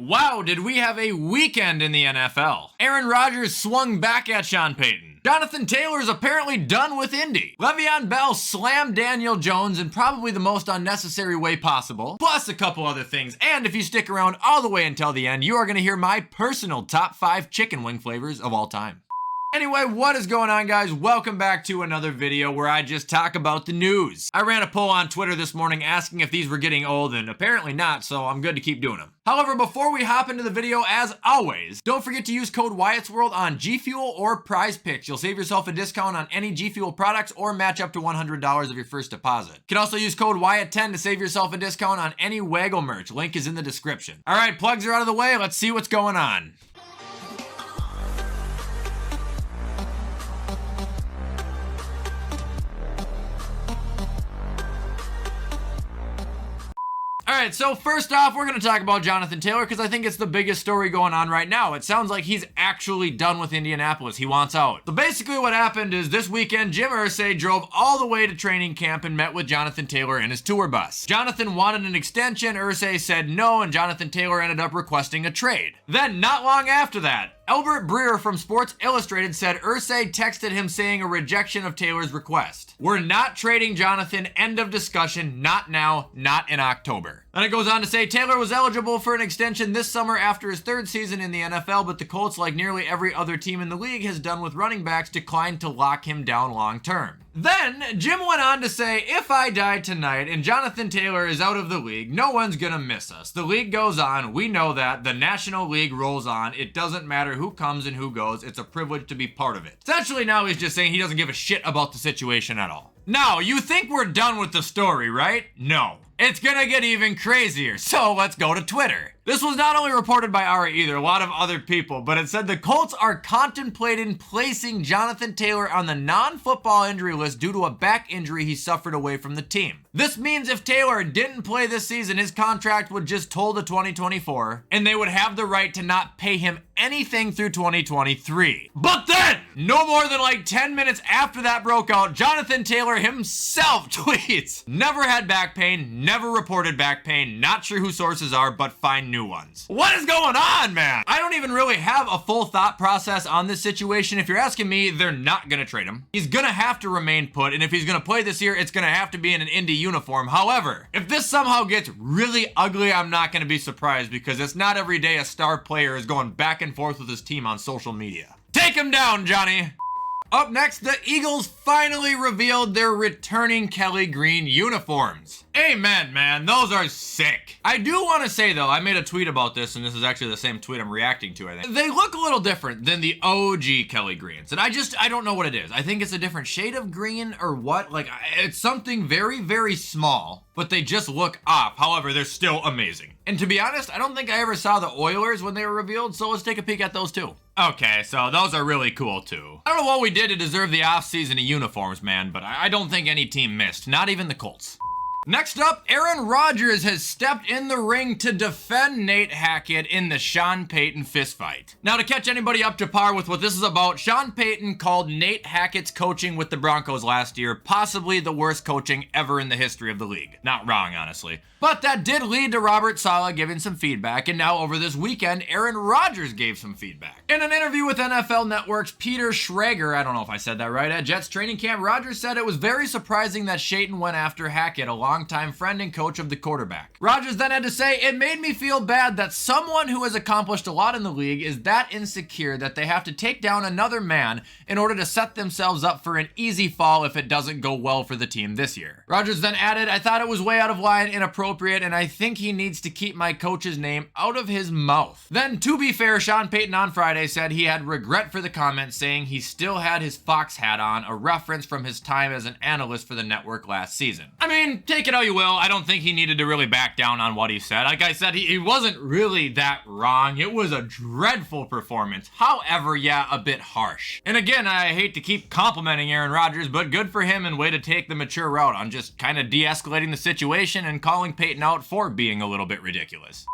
Wow, did we have a weekend in the NFL? Aaron Rodgers swung back at Sean Payton. Jonathan Taylor is apparently done with Indy. LeVeon Bell slammed Daniel Jones in probably the most unnecessary way possible, plus a couple other things. And if you stick around all the way until the end, you are going to hear my personal top 5 chicken wing flavors of all time. Anyway, what is going on, guys? Welcome back to another video where I just talk about the news. I ran a poll on Twitter this morning asking if these were getting old, and apparently not, so I'm good to keep doing them. However, before we hop into the video, as always, don't forget to use code WyattzWorld on G Fuel or Prize Picks. You'll save yourself a discount on any G Fuel products or match up to $100 of your first deposit. You can also use code WYATT10 to save yourself a discount on any Waggle merch. Link is in the description. All right, plugs are out of the way. Let's see what's going on. Alright, so first off, we're going to talk about Jonathan Taylor because I think it's the biggest story going on right now. It sounds like he's actually done with Indianapolis. He wants out. So basically what happened is this weekend, Jim Irsay drove all the way to training camp and met with Jonathan Taylor in his tour bus. Jonathan wanted an extension, Irsay said no, and Jonathan Taylor ended up requesting a trade. Then, not long after that, Albert Breer from Sports Illustrated said Irsay texted him saying a rejection of Taylor's request. We're not trading Jonathan, end of discussion, not now, not in October. Then it goes on to say Taylor was eligible for an extension this summer after his 3rd season in the NFL, but the Colts, like nearly every other team in the league has done with running backs, declined to lock him down long term. Then, Jim went on to say, if I die tonight and Jonathan Taylor is out of the league, no one's gonna miss us. The league goes on, we know that, the National League rolls on, it doesn't matter who comes and who goes, it's a privilege to be part of it. Essentially now he's just saying he doesn't give a shit about the situation at all. Now, you think we're done with the story, right? No. It's gonna get even crazier, so let's go to Twitter. This was not only reported by Ari either, a lot of other people, but it said the Colts are contemplating placing Jonathan Taylor on the non-football injury list due to a back injury he suffered away from the team. This means if Taylor didn't play this season, his contract would just toll to 2024, and they would have the right to not pay him anything through 2023. But then, no more than like 10 minutes after that broke out, Jonathan Taylor himself tweets, never had back pain, never reported back pain, not sure who sources are, but find new ones. What is going on, man? I don't even really have a full thought process on this situation. If you're asking me, they're not gonna trade him. He's gonna have to remain put, and if he's gonna play this year, it's gonna have to be in an Indy uniform. However, if this somehow gets really ugly, I'm not gonna be surprised because it's not every day a star player is going back and forth with his team on social media. Take him down, Johnny! Up next, the Eagles finally revealed their returning Kelly Green uniforms. Amen, man. Those are sick. I do want to say, though, I made a tweet about this, and this is actually the same tweet I'm reacting to, I think. They look a little different than the OG Kelly Greens, and I don't know what it is. I think it's a different shade of green or what. Like, it's something very, very small, but they just look off. However, they're still amazing. And to be honest, I don't think I ever saw the Oilers when they were revealed, so let's take a peek at those too. Okay, so those are really cool too. I don't know what we did to deserve the offseason of uniforms, man, but I don't think any team missed, not even the Colts. Next up, Aaron Rodgers has stepped in the ring to defend Nate Hackett in the Sean Payton fistfight. Now, to catch anybody up to par with what this is about, Sean Payton called Nate Hackett's coaching with the Broncos last year possibly the worst coaching ever in the history of the league. Not wrong, honestly. But that did lead to Robert Saleh giving some feedback, and now over this weekend, Aaron Rodgers gave some feedback. In an interview with NFL Network's Peter Schrager, I don't know if I said that right, at Jets training camp, Rodgers said it was very surprising that Shayton went after Hackett, a longtime friend and coach of the quarterback. Rodgers then had to say, it made me feel bad that someone who has accomplished a lot in the league is that insecure that they have to take down another man in order to set themselves up for an easy fall if it doesn't go well for the team this year. Rodgers then added, I thought it was way out of line, inappropriate, and I think he needs to keep my coach's name out of his mouth. Then, to be fair, Sean Payton on Friday said he had regret for the comment, saying he still had his Fox hat on, a reference from his time as an analyst for the network last season. I mean, take it how you will, I don't think he needed to really back down on what he said. Like I said, he wasn't really that wrong. It was a dreadful performance. However, yeah, a bit harsh. And again, I hate to keep complimenting Aaron Rodgers, but good for him and way to take the mature route on just kind of de-escalating the situation and calling Payton out for being a little bit ridiculous.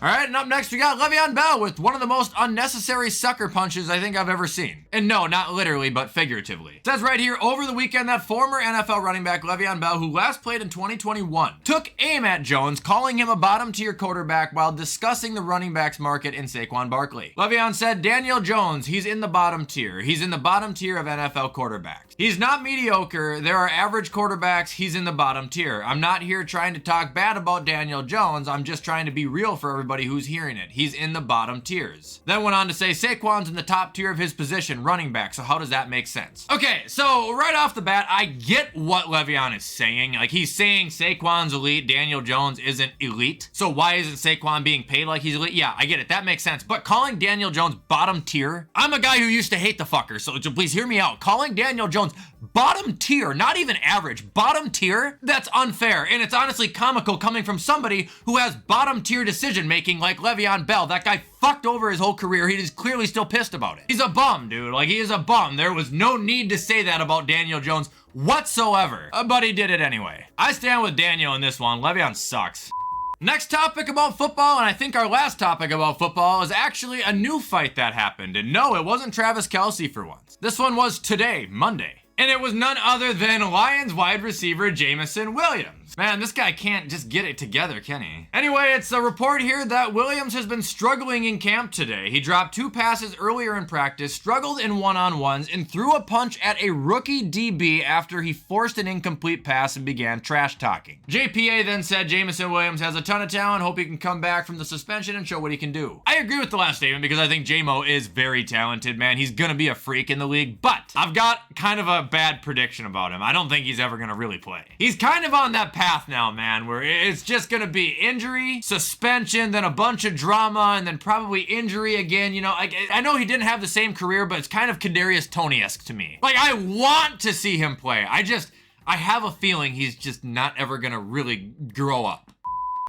All right, and up next we got LeVeon Bell with one of the most unnecessary sucker punches I think I've ever seen. And no, not literally, but figuratively. It says right here, over the weekend that former NFL running back LeVeon Bell, who last played in 2021, took aim at Jones, calling him a bottom-tier quarterback while discussing the running backs market in Saquon Barkley. LeVeon said, Daniel Jones, he's in the bottom tier. He's in the bottom tier of NFL quarterbacks. He's not mediocre. There are average quarterbacks. He's in the bottom tier. I'm not here trying to talk bad about Daniel Jones. I'm just trying to be real for everybody who's hearing it. He's in the bottom tiers. Then went on to say Saquon's in the top tier of his position, running back. So how does that make sense? Okay, so right off the bat, I get what LeVeon is saying. Like, he's saying Saquon's elite, Daniel Jones isn't elite. So why isn't Saquon being paid like he's elite? Yeah, I get it. That makes sense. But calling Daniel Jones bottom tier, I'm a guy who used to hate the fucker, so please hear me out. Calling Daniel Jones bottom tier, not even average, bottom tier, that's unfair. And it's honestly comical coming from somebody who has bottom tier decision making like Le'Veon Bell. That guy fucked over his whole career. He is clearly still pissed about it. He's a bum, dude. Like, he is a bum. There was no need to say that about Daniel Jones whatsoever. But he did it anyway. I stand with Daniel in this one. Le'Veon sucks. Next topic about football, and I think our last topic about football, is actually a new fight that happened. And no, it wasn't Travis Kelce for once. This one was today, Monday. And it was none other than Lions wide receiver Jameson Williams. Man, this guy can't just get it together, can he? Anyway, it's a report here that Williams has been struggling in camp today. He dropped 2 passes earlier in practice, struggled in one-on-ones, and threw a punch at a rookie DB after he forced an incomplete pass and began trash talking. JPA then said Jameson Williams has a ton of talent, hope he can come back from the suspension and show what he can do. I agree with the last statement because I think J-Mo is very talented, man. He's gonna be a freak in the league, but I've got kind of a bad prediction about him. I don't think he's ever gonna really play. He's kind of on that path now, man, where it's just gonna be injury, suspension, then a bunch of drama, and then probably injury again. You know, I know he didn't have the same career, but it's kind of Kadarius Toney-esque to me. Like, I want to see him play. I have a feeling he's just not ever gonna really grow up.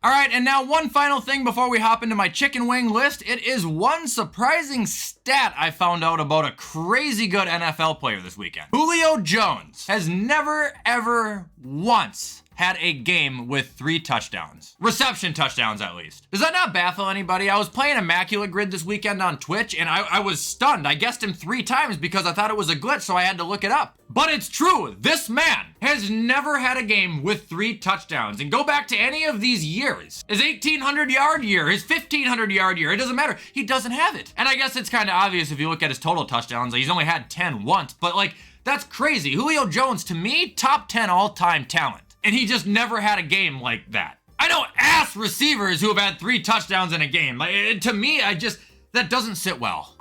All right, and now one final thing before we hop into my chicken wing list. It is one surprising stat I found out about a crazy good NFL player this weekend. Julio Jones has never, ever once had a game with 3 touchdowns. Reception touchdowns, at least. Does that not baffle anybody? I was playing Immaculate Grid this weekend on Twitch, and I was stunned. I guessed him 3 times because I thought it was a glitch, so I had to look it up. But it's true. This man has never had a game with 3 touchdowns. And go back to any of these years. His 1,800-yard year, his 1,500-yard year, it doesn't matter. He doesn't have it. And I guess it's kind of obvious if you look at his total touchdowns. He's only had 10 once, but like, that's crazy. Julio Jones, to me, top 10 all-time talent. And he just never had a game like that. I know ass receivers who have had 3 touchdowns in a game. Like, to me, that doesn't sit well.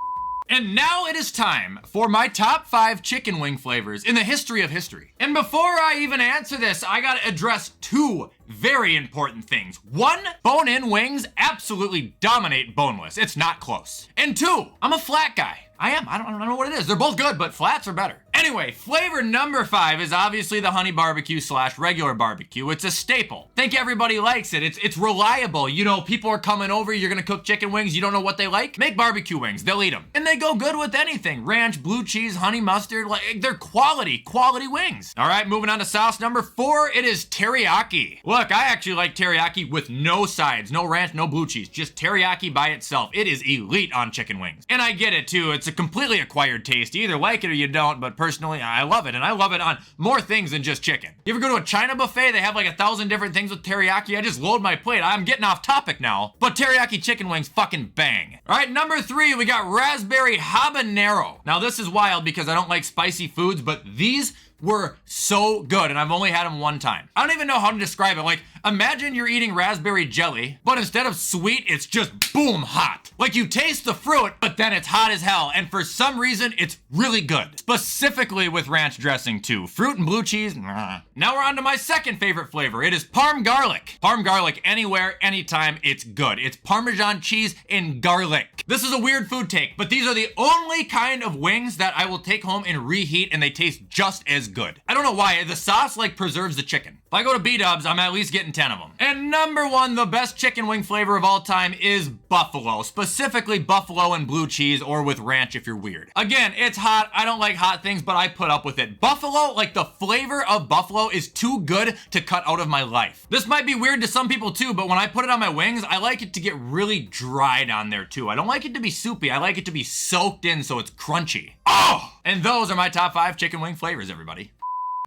And now it is time for my top 5 chicken wing flavors in the history of history. And before I even answer this, I gotta address 2 very important things. 1, bone-in wings absolutely dominate boneless. It's not close. And 2, I'm a flat guy. I am. I don't know what it is. They're both good, but flats are better. Anyway, flavor number 5 is obviously the honey barbecue / regular barbecue. It's a staple. Think everybody likes it. It's reliable. You know, people are coming over, you're gonna cook chicken wings, you don't know what they like? Make barbecue wings, they'll eat them. And they go good with anything. Ranch, blue cheese, honey mustard, like, they're quality wings. All right, moving on to sauce number 4, it is teriyaki. Look, I actually like teriyaki with no sides, no ranch, no blue cheese, just teriyaki by itself. It is elite on chicken wings. And I get it too, it's a completely acquired taste. You either like it or you don't, but personally, I love it, and I love it on more things than just chicken. You ever go to a China buffet? They have like 1,000 different things with teriyaki. I just load my plate. I'm getting off topic now, but teriyaki chicken wings fucking bang. All right, number 3, we got raspberry habanero. Now this is wild because I don't like spicy foods, but these were so good, and I've only had them 1 time. I don't even know how to describe it. Like, imagine you're eating raspberry jelly, but instead of sweet, it's just boom hot. Like, you taste the fruit, but then it's hot as hell, and for some reason, it's really good. Specifically with ranch dressing too. Fruit and blue cheese, nah. Now we're on to my second favorite flavor. It is Parm garlic. Parm garlic anywhere, anytime, it's good. It's Parmesan cheese and garlic. This is a weird food take, but these are the only kind of wings that I will take home and reheat, and they taste just as good. I don't know why. The sauce like preserves the chicken. If I go to B-Dubs, I'm at least getting 10 of them. And number 1, the best chicken wing flavor of all time is buffalo, specifically buffalo and blue cheese or with ranch if you're weird. Again, it's hot. I don't like hot things, but I put up with it. Buffalo, like the flavor of buffalo is too good to cut out of my life. This might be weird to some people too, but when I put it on my wings, I like it to get really dried on there too. I don't like it to be soupy. I like it to be soaked in so it's crunchy. Oh! And those are my top 5 chicken wing flavors, everybody.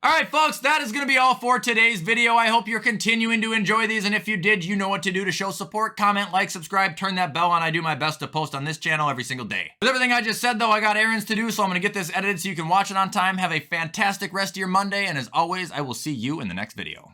All right, folks, that is going to be all for today's video. I hope you're continuing to enjoy these, and if you did, you know what to do to show support. Comment, like, subscribe, turn that bell on. I do my best to post on this channel every single day. With everything I just said, though, I got errands to do, so I'm going to get this edited so you can watch it on time. Have a fantastic rest of your Monday, and as always, I will see you in the next video.